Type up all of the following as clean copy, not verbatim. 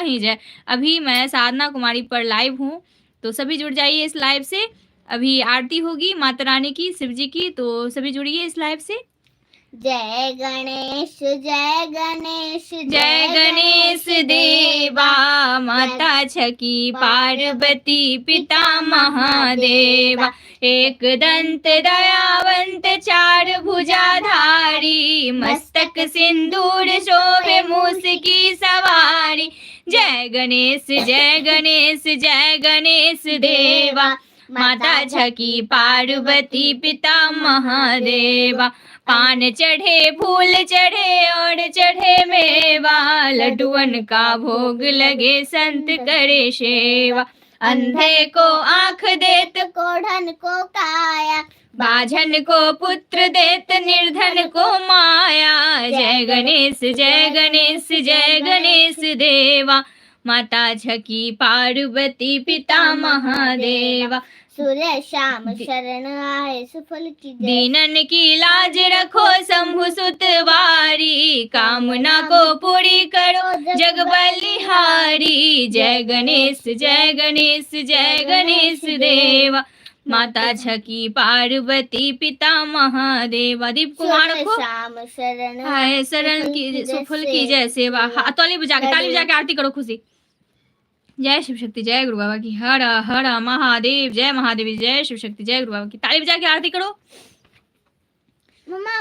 ही जय। अभी मैं साधना कुमारी पर लाइव हूँ, तो सभी जुड़ जाइए इस लाइव से। अभी आरती होगी माता रानी की, शिव जी की, तो सभी जुड़िए इस लाइव से। जय गणेश जय गणेश जय गणेश देवा, माता छकी पार्वती पिता महादेवा। एक दंत दयावंत चार भुजाधारी, मस्तक सिंदूर शोभे मूस की सवारी। जय गणेश जय गणेश जय गणेश देवा, माता छकी पार्वती पिता महादेवा। पान चढ़े फूल चढ़े और चढ़े मेवा, लड्डुअन का भोग लगे संत करे सेवा। अंधे को आंख देत कोढ़न को काया, बाझन को पुत्र देत निर्धन को माया। जय गणेश जय गणेश जय गणेश देवा, माता छकी पार्वती पिता महादेवा। सूर्य शाम शरण आए सुफल की जय। दीनन की लाज रखो शंभु सुतवारी, कामना को पूरी करो जग बलिहारी। जय गणेश जय गणेश जय गणेश देवा, माता छकी पार्वती पिता महादेवा। दीप कुमार को शाम शरण आए शरण की सुफल की जय सेवा। ताली बजा के आरती करो खुशी। जय शिव शक्ति जय गुरु बाबा की, हर हर महादेव जय महादेव जय शिव शक्ति जय गुरु बाबा की। ताली बजा के आरती करो।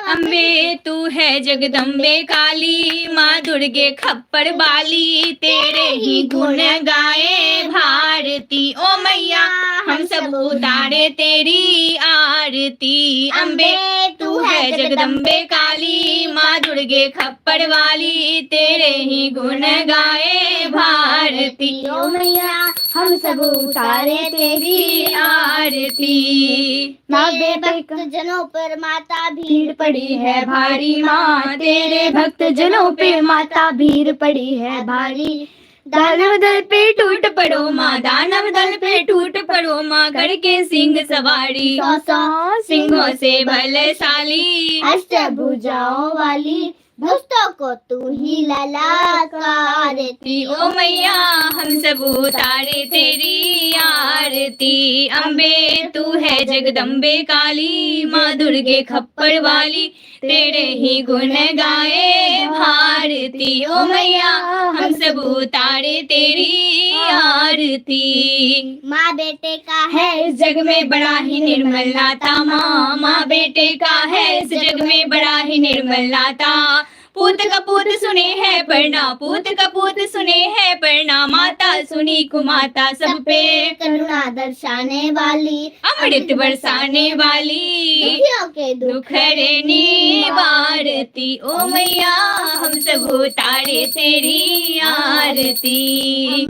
अम्बे तू है जगदम्बे काली, माँ दुर्गे खप्पर बाली, तेरे ही गुण गाए भारती। ओ मैया हम सब उतारे तेरी आरती। अम्बे तू है जगदम्बे काली, माँ दुर्गे खप्पर वाली, तेरे ही गुण गाए भारती। ओ मैया हम सब उतारे तेरी आरती। तेरे भक्त जनों पर माता भीड़ पड़ी है भारी माँ, तेरे भक्त जनों पे माता भीड़ पड़ी है भारी। दानव दल पे टूट पड़ो माँ, दानव दल पे टूट पड़ो माँ, करके सिंह सवारी। 100 सिंहों से बलशाली, अष्टभुजाओं वाली, भक्तों को तू ही ललकारती। ओ मैया हम सब उतारे तेरी आरती। अम्बे तू है जगदम्बे काली, माँ दुर्गे खप्पर वाली, तेरे ही गुण गाए भारती। ओ मैया हम सब उतारे तेरी आरती। माँ बेटे का है इस जग में बड़ा ही निर्मल नाता माँ, माँ बेटे का है इस जग में बड़ा ही निर्मल नाता। पूत कपूत सुने है परना, पूत कपूत सुने है परना, माता सुनी कुमाता सब पे करुणा दर्शाने वाली, अमृत बरसाने वाली, दुखियों के दुख हरने वारती। ओ मैया हम सब उतारे तेरी आरती।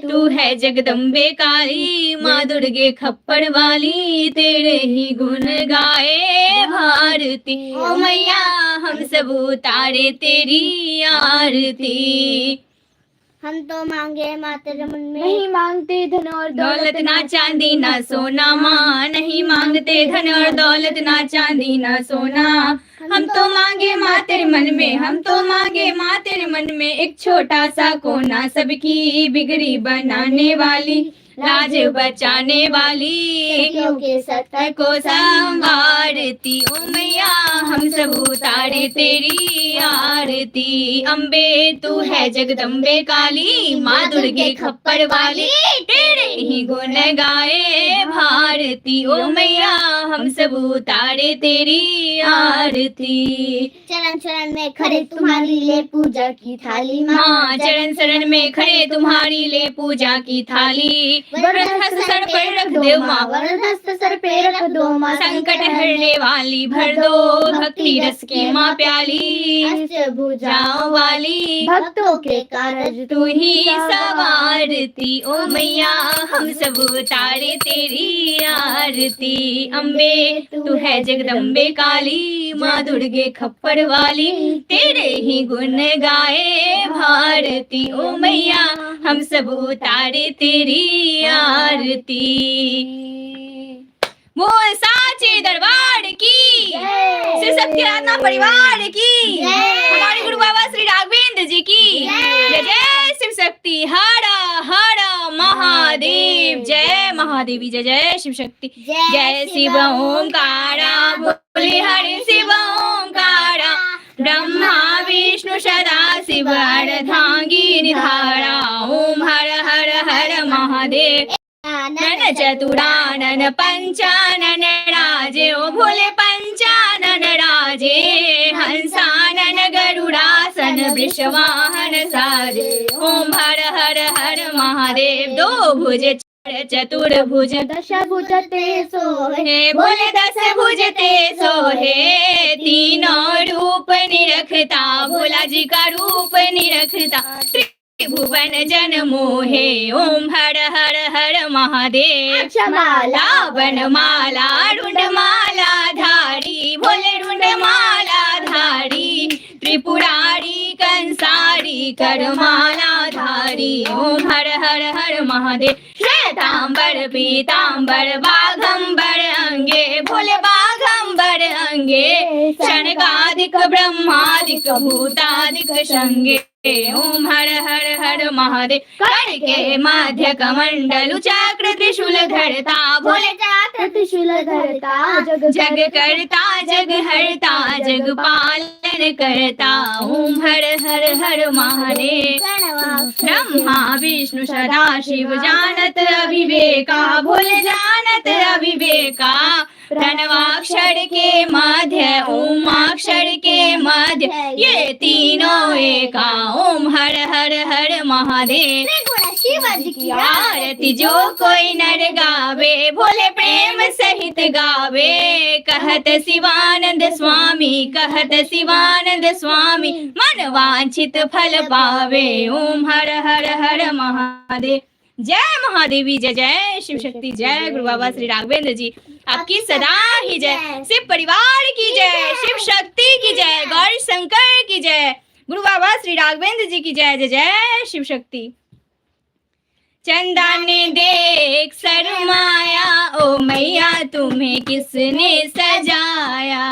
तू है जगदम्बे काली, माँ दुर्गे खप्पर वाली, तेरे ही गुण गाए भारती। ओ मैया हम सब उतारे तेरी आरती। हम तो मांगे माता रमन में, नहीं मांगते धन और दौलत ना चांदी ना सोना माँ, नहीं मांगते धन और दौलत ना चांदी ना सोना। हम तो मांगे माँ तेरे मन में, हम तो मांगे माँ तेरे मन में, एक छोटा सा कोना सबकी बिगड़ी बनाने वाली, लाज बचाने वाली, के सत्य को संवारती। ओ मैया हम सब उतारे तेरी आरती। अम्बे तू है जगदम्बे काली, माँ दुर्गे खप्पर वाली, तेरे ही गुण गाए भारती। ओ मैया हम सब उतारे तेरी आरती। चरण चरण में खड़े तुम्हारी ले पूजा की थाली माँ, चरण शरण में खड़े तुम्हारी ले पूजा की थाली। वरदहस्त सर पर रख दो माँ, वरदहस्त सर पे रख दो माँ, संकट हरने वाली भर दो भक्ति रस की माँ प्याली। अष्टभुजाओं वाली भक्तों के कारज तू ही सवारती। ओ मैया हम सब उतारे तेरी आरती। अम्बे तू है जगदम्बे काली, माँ दुर्गे खप्पर वाली, तेरे ही गुण गाए भारती। ओ मैया हम सब उतारे तेरी आरती। बोल साचे दरबार की, श्री शक्ति आराधना परिवार की, हमारे गुरु बाबा श्री राघवेंद्र जी की जय। जय शिव शक्ति हर हर महादेव। जय महादेवी जय जय शिव शक्ति। जय शिव ओंकारा बोले हरि शिव ओंकारा। ब्रह्मा विष्णु सदा शिव अर्धांगी निधारा। ओम हर हर हर महादेव। नन चतुरानन पंचानन राजे ओ भोले पंचानन राजे। हंसानन गरुड़ासन वृषवाहन साजे। ओम हर हर हर महादेव। दो भुज चतुर्भुज दश भुज ते सोहे बोले दस भुज ते सोहे। तीनों रूप निरखता भोला जी का रूप निरखता। भुवन जन मोहे। ओम हर हर हर महादेव। क्षमाला वनमाला रुंडमाला धारी भोले रुंडमाला धारी। त्रिपुरारी कंसारी करमाला धारी। ओम हर हर हर महादेव। श्वेतांबर पीतांबर बाघंबर अंगे भोले बाघंबर अंगे। शनकादिक ब्रह्मादिक भूतादिक संगे। ओम हर हर हर महादेव। कर के मध्य कमंडलु चक्र त्रिशूल धरता भोले चक्र त्रिशूल धरता जग करता जग हरता जग पालन करता। ओम हर हर हर महादेव। ब्रह्मा विष्णु सदा शिव जानत अविवेका भोले जानत अविवेका। प्रणवाक्षर के मध्य ओमाक्षर के मध्य ये तीनों एका। ओम हर हर हर महादेव। शिवाजी की आरती जो कोई नर गावे भोले प्रेम सहित गावे। कहत शिवानंद स्वामी कहत शिवानंद स्वामी मन वांछित फल पावे। ओम हर हर हर महादेव। जय महादेवी जय जय शिव शक्ति। जय गुरु बाबा श्री राघवेंद्र जी आपकी सदा ही जय। शिव परिवार की जय। शिव शक्ति की जय। गौरी शंकर की जय। गुरु बाबा श्री राघवेंद्र जी की जय जय जय शिव शक्ति। चंदा ने देख शर्माया ओ मैया तुम्हें किसने सजाया।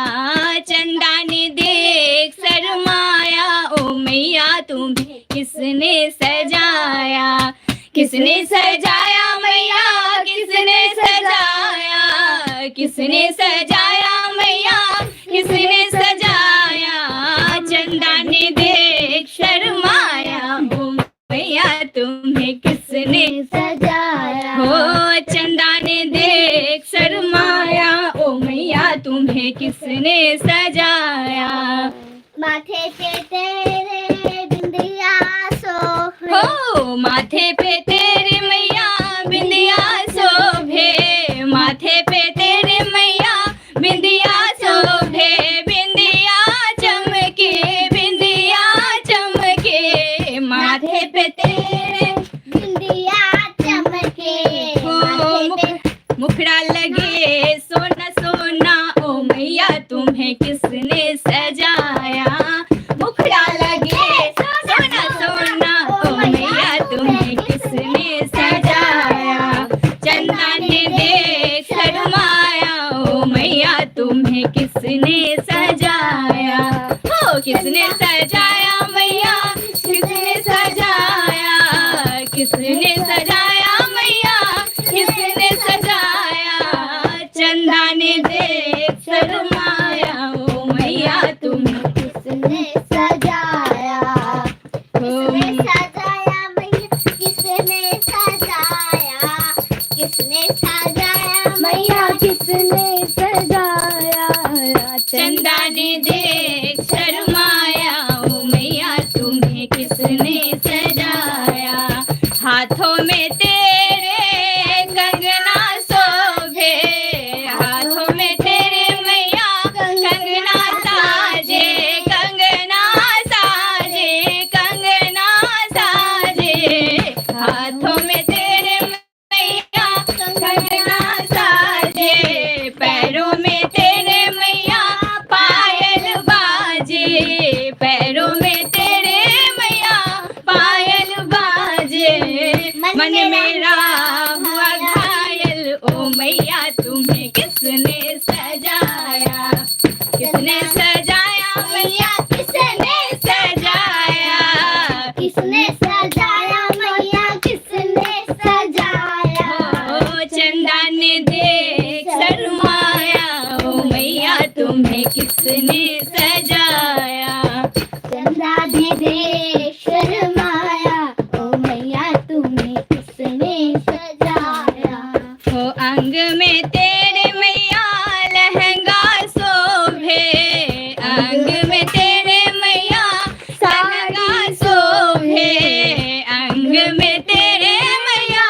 चंदा ने देख शर्माया ओ मैया तुम्हें किसने सजाया। किसने सजाया मैया किसने सजाया। किसने सजाया मैया किसने सजाया। चंदा ने देख शर्माया ओ मैया तुम्हें किसने सजाया। हो। चंदा ने देख शर्माया ओ मैया तुम्हें किसने सजाया। माथे पे तेरे बिंदिया सोहे हो माथे पे तेरे मैया बिंदिया शोभे। माथे पे तेरे मैया बिंदिया शोभे। बिंदिया चमके बिंदिया चमके। माथे पे तेरे बिंदिया चमके। मुखड़ा लगे सोना सोना ओ मैया तुम्हें किसने सजाया। मुखड़ा लगे सोना सोना ओ मैया तुम्हें किसने सजाया। चंदा ने देख शर्माया ओ मैया तुम्हें किसने सजाया। हो किसने सजाया मैया किसने सजाया। किसने सजाया मैया किसने सजाया। चंदा ने देख शर्माया ओ मैया तुम्हें किसने सजाया। किसने सजाया मैया किसने सजाया। किसने सजाया मैया किसने सजाया। चंदा ने देख शर्माया ओ मैया तुम्हें किसने सजाया। हाथों में तेरे कंगना शोभे। हाथों में तेरे मैया कंगना साजे। कंगना साजे कंगना साजे। हाथों में तेरे मैया कंगना साजे। पैरों में तेरे मैया पायल बाजे। पैरों में तेरे मैया पायल बाजे। मन मेरा हुआ घायल ओ मैया तुम्हें किसने सजाया। किसने सजाया मैया किसने सजाया। किसने सजाया संग में तेरे मैया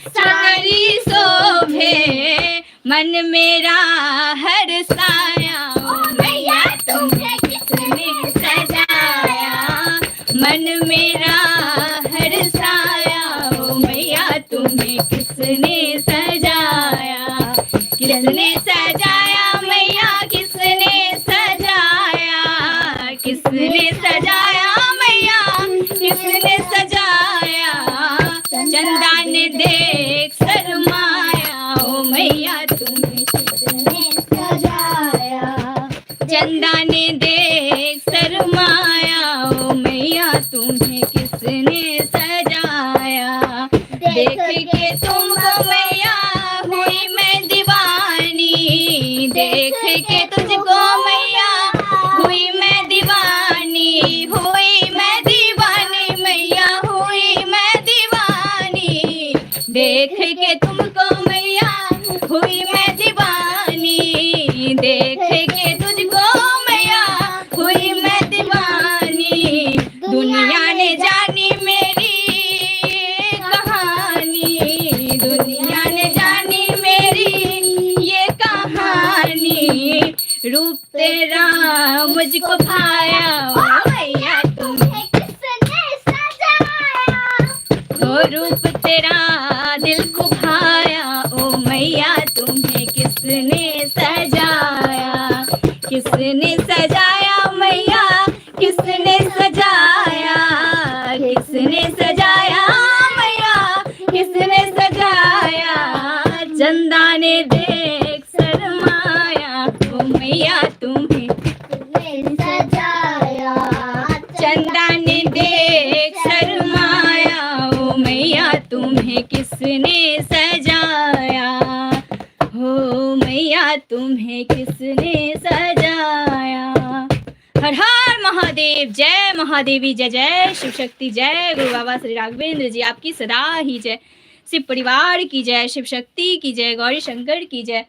सारी शोभे, मन मेरा हर्षाया ओ मैया तुम्हें किसने सजाया, मन मेरा हर्षाया ओ मैया तुम्हें किसने सजाया, किसने सजाया मैया किसने सजाया, किसने सजाया मैया किसने सजाया, चंदा ने देख शर्माया ओ मैया तुम्हें किसने सजाया, चंदा ने देख शर्माया ओ मैया तुम्हें किसने सजाया, देख के तुमको मैया हुई मैं दीवानी, देख के तुझको मैया हुई मैं दीवानी, हुई मैं दीवानी मैया हुई मैं दीवानी, देख के तुमको मैया हुई मैं दीवानी, देख के तुझको मैया हुई मैं दीवानी, दुनिया ने जानी मेरी कहानी, दुनिया ने जानी मेरी ये कहानी, रूप तेरा मुझको भाया ओ मैया तुम्हें किसने सजाया, ओ रूप तेरा दिल को भाया ओ मैया तुम्हें किसने सजाया, किसने सजाया मैया किसने सजाया, किसने सजाया मैया किसने सजाया, चंदा ने देख शर्माया ओ मैया तुम्हें किसने सजाया, चंदा ने देख शर्माया ओ मैया तुम्हें किसने सजाया, हो मैया तुम्हें किसने सजाया। हर हर महादेव, जय महादेवी, जय जय शिव शक्ति, जय गुरु बाबा श्री राघवेंद्र जी आपकी सदा ही जय, शिव परिवार की जय, शिव शक्ति की जय, गौरी शंकर की जय,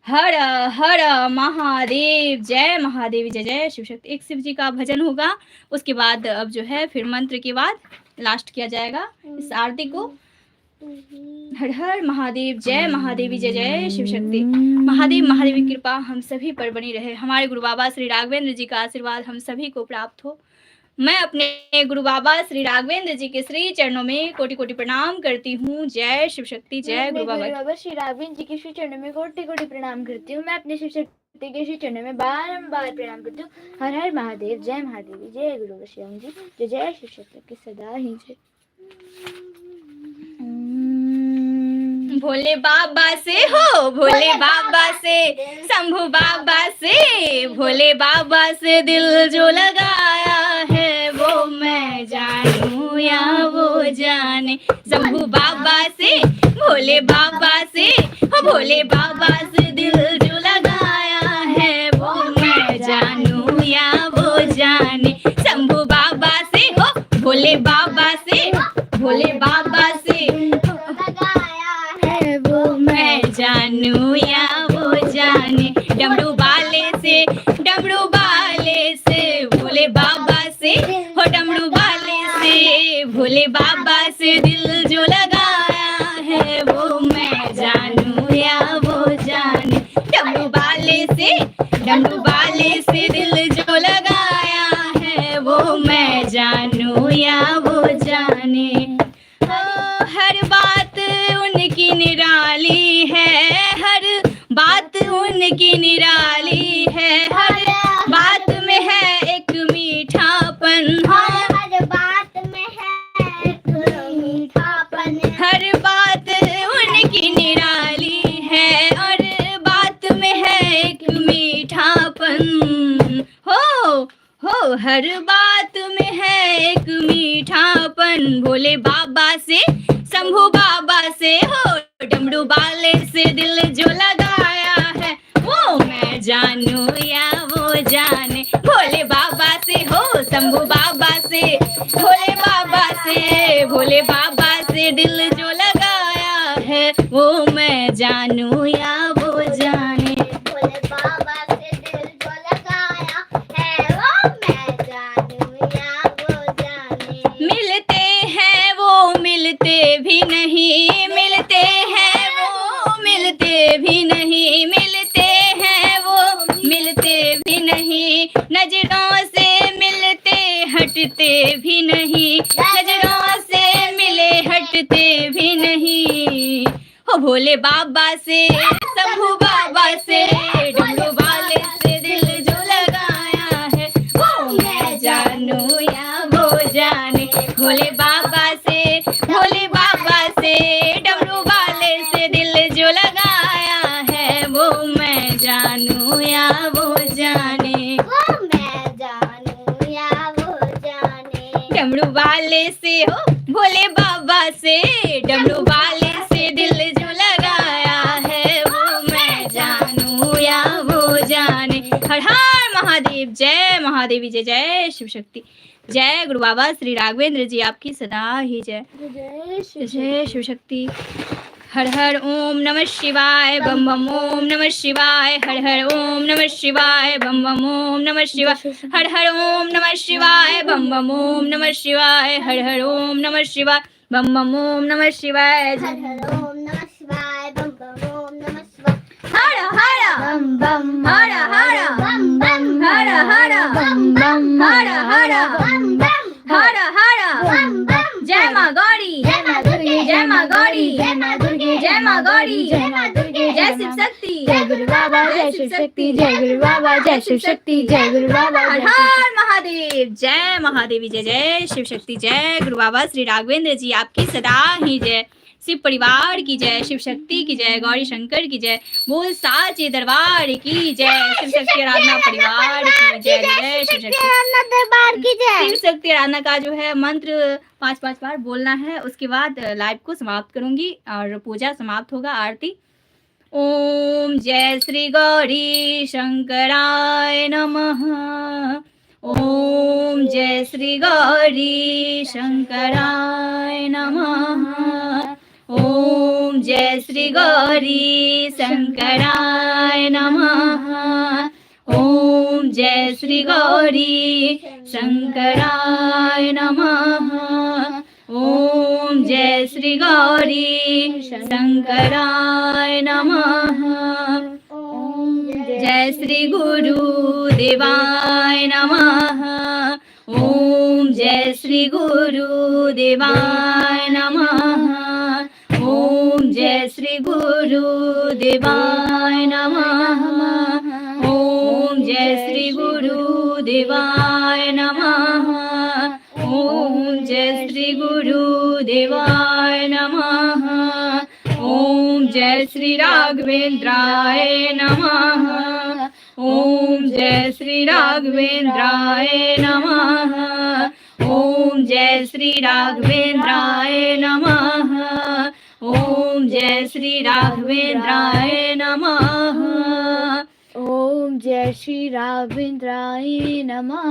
हर हर महादेव, जय महादेवी, जय जय शिव शक्ति। एक शिव जी का भजन होगा, उसके बाद अब जो है फिर मंत्र के बाद लास्ट किया जाएगा इस आरती को। हर हर महादेव, जय महादेवी, जय जय शिव शक्ति। महादेव महादेवी की कृपा हम सभी पर बनी रहे, हमारे गुरु बाबा श्री राघवेंद्र जी का आशीर्वाद हम सभी को प्राप्त हो। मैं अपने गुरु बाबा श्री राघवेंद्र जी के श्री चरणों में कोटि कोटि प्रणाम करती हूँ। जय शिव शक्ति, जय गुरु बाबा श्री राघवेंद्र जी के श्री चरणों में कोटि कोटि प्रणाम करती हूँ। मैं अपने शिव शक्ति के श्री चरणों में बारंबार प्रणाम करती हूँ। हर हर महादेव, जय महादेवी, जय गुरु श्री राम जी, जय जय शिव शक्ति की सदा ही जय। भोले बाबा से हो, भोले बाबा से, शंभू बाबा से, भोले बाबा से दिल जो लगाया है वो मैं जानूं या वो जाने। शंभू बाबा से, भोले बाबा से, हो भोले बाबा से दिल जो लगाया है वो मैं जानूं या वो जाने। शंभू बाबा से, हो भोले बाबा से, भोले बाबा से मैं जानूं या वो जाने। डमरू बाले से, डमरू बाले से, भोले बाबा से, हो डमरू बाले से, भोले बाबा से दिल जो लगाया है वो मैं जानूं या वो जाने। डमरू बाले से, डमरू बाले से दिल जो लगाया है वो मैं जानूं या वो जाने। हर बात उनकी निराली है, हर बात उनकी निराली है, हर बात में है एक मीठापन, हर बात में है एक मीठापन, हर बात उनकी निराली है और बात में है एक मीठापन। हो हर बात में है एक मीठापन। भोले बाबा से, शंभू बाबा से, हो डमरू बाले से दिल जो लगाया है वो मैं जानूं या वो जाने। भोले बाबा से, हो शंभू बाबा से, भोले बाबा से, भोले बाबा से दिल जो लगाया है वो मैं जानूं या वो जाने। भोले बाबा से दिल जो लगाया है वो मैं जानूं या वो जाने। मिलते हैं वो मिल मिलते भी नहीं मिलते हैं वो, मिलते भी नहीं मिलते हैं वो, मिलते भी नहीं, नजरों से मिलते हटते भी नहीं, नजरों से मिले हटते भी नहीं। हो भोले बाबा से, शंभू बाबा से, डमरू वाले से दिल जो लगाया है, वो मैं जानू या वो जाने। भोले बाबा से, भोले बाबा से, डमरू वाले से दिल जो लगाया है, वो मैं जानू या वो जाने। वो मैं जानू या वो जाने। डमरू वाले से, हो भोले बाबा से, डमरू वाले से दिल जो लगाया है, वो मैं जानू या वो जाने। हर हर महादेव, जय महादेवी, जय जय शिव शक्ति, जय गुरु बाबा श्री राघवेंद्र जी आपकी सदा ही जय, जय शिव शक्ति। हर हर ओम नमः शिवाय, बम बम ओम नमः शिवाय, हर हर ओम नमः शिवाय, बम बम ओम नमः शिवाय, हर हर ओम नमः शिवाय, बम बम ओम नमः शिवाय, हर हर ओम नमः शिवाय, बम बम ओम नमः शिवाय, हर हर ओम नमः शिवाय, बम बम ओम नमः शिवाय। हर हर बम बम हर हर बम बम हर हर बम बम हर हर बम बम हर हर बम बम। जय माँ गौरी, जय माँ दुर्गे, जय माँ गौरी, जय माँ दुर्गे, जय माँ गौरी, जय माँ दुर्गे, जय शिव शक्ति, जय गुरु बाबा, जय शिव शक्ति, जय गुरु बाबा, जय शिव शक्ति, जय गुरु बाबा, हर जय शिव हर महादेव, जय महादेवी, जय जय शिव शक्ति, जय गुरु बाबा श्री राघवेंद्र जी आपकी सदा ही जय, शिव परिवार की जय, शिव शक्ति की जय, गौरी शंकर की जय, बोल साचे दरबार की जय, शिव शक्ति आराधना परिवार की जय, जय शिव शक्ति। आराधना दरबार की जय। शिव शक्ति आराधना का जो है मंत्र 5-5 बार बोलना है, उसके बाद लाइव को समाप्त करूंगी और पूजा समाप्त होगा, आरती। ओम जय श्री गौरी शंकराय नमः, ओम जय श्री गौरी शंकराय नमः, ओम जय श्री गौरी शंकराय नमः, ओम जय श्री गौरी शंकराय नमः, ओम जय श्री गौरी शंकराय नमः, ओम जय श्री गुरु देवाय नमः, ओम जय श्री गुरु देवाय नमः, ओम जय श्री गुरु देवाय नमः, ओम जय श्री गुरु देवाय नमः, ओम जय श्री गुरु देवाय नमः, ओम जय श्री राघवेंद्राय नमः, ओम जय श्री राघवेंद्राय नमः, ओम जय श्री राघवेंद्राय नमः, ओम जय श्री राघवेंद्राय नमः, ओम जय श्री राघवेंद्राय नमः।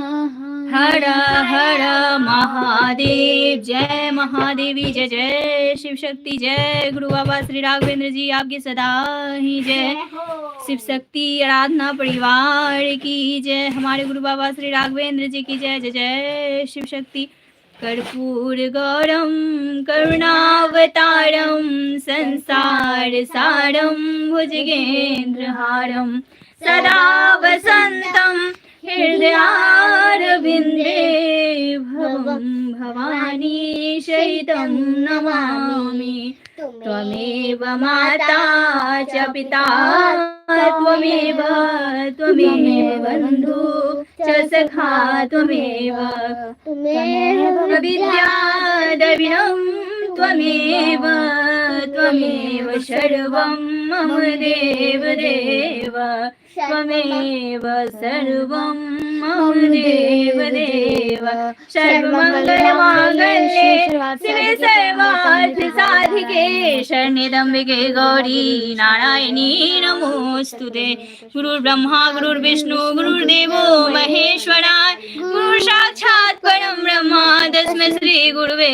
हर हर महादेव, जय महादेवी, जय जय शिव शक्ति, जय गुरु बाबा श्री राघवेंद्र जी आपकी सदा ही जय, शिव शक्ति आराधना परिवार की जय, हमारे गुरु बाबा श्री राघवेंद्र जी की जय, जय जय शिव शक्ति। कर्पूर गौरम करुणावतारम संसार सारम भुजगेंद्रहारम सदा वसंतम हृदयारविंदे भवं भवानी शहितं नमामि, त्वमेव माता च पिता त्वमेव बन्धु च सखा त्वमेव विद्या द्रविणं त्वमेव सर्वं मम देव देव, त्वमेव सर्वं मम देव देव, सर्वमङ्गलमाङ्गल्ये शिवे सर्वार्थ साधिके शरण्ये त्र्यम्बके गौरी नारायणी नमोस्तुते। गुरुर्ब्रह्मा गुरुर्विष्णु गुरुर्देवो महेश्वराय, गुरु साक्षात् परं ब्रह्म तस्मै श्री गुरुवे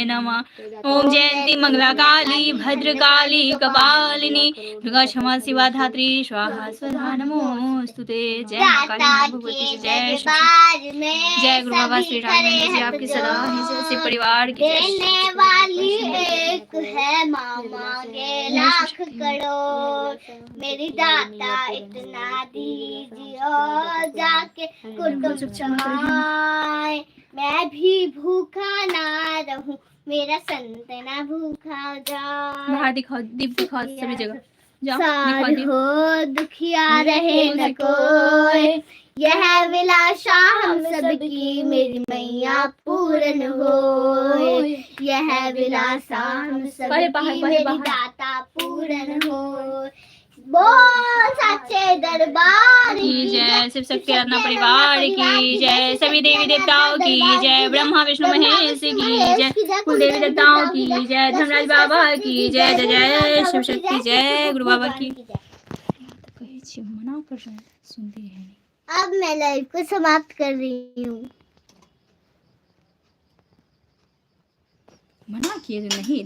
नमः। ओम जयंती मंगला काली भद्रकाली कपालिनी दुर्गा क्षमा शिवा धात्री स्वाहा स्वधा नमोस्तुते। जय मां काली मां भगवती की जय। जय शिव दरबार में जय गुरु बाबा सभी श्री राघवेंद्र जी करे आपकी हाथ सदा जोड़। है जैसे परिवार की जय शिव देने वाली एक है मामा के लाख करोड़, मेरी दाता इतना दीजिए और जाके कुटुंब छाए, मैं भी भूखा ना रहूं, मेरा संत ना भूखा जाए। बाहर दिखाओ, दीप दिखाओ सभी जगह जाओ, दिखाओ सार दीप। हो दुखिया रहे न कोई, यह विलासा हम सबकी मेरी मैया पूर्ण हो, यह विलासा हम सबकी मेरी दाता पूर्ण हो। बोल सच्चे दरबार की जय, शिव शक्ति आराधना परिवार की जय, सभी देवी देवताओं की जय, ब्रह्मा विष्णु महेश की जय, कुल देवी देवताओं की जय, धर्मराज बाबा की जय, जय जय शिव शक्ति जय गुरु बाबा की। मना कर रहे हैं, सुनती है नहीं। अब मैं लाइव को समाप्त कर रही हूँ। मना किए जो नहीं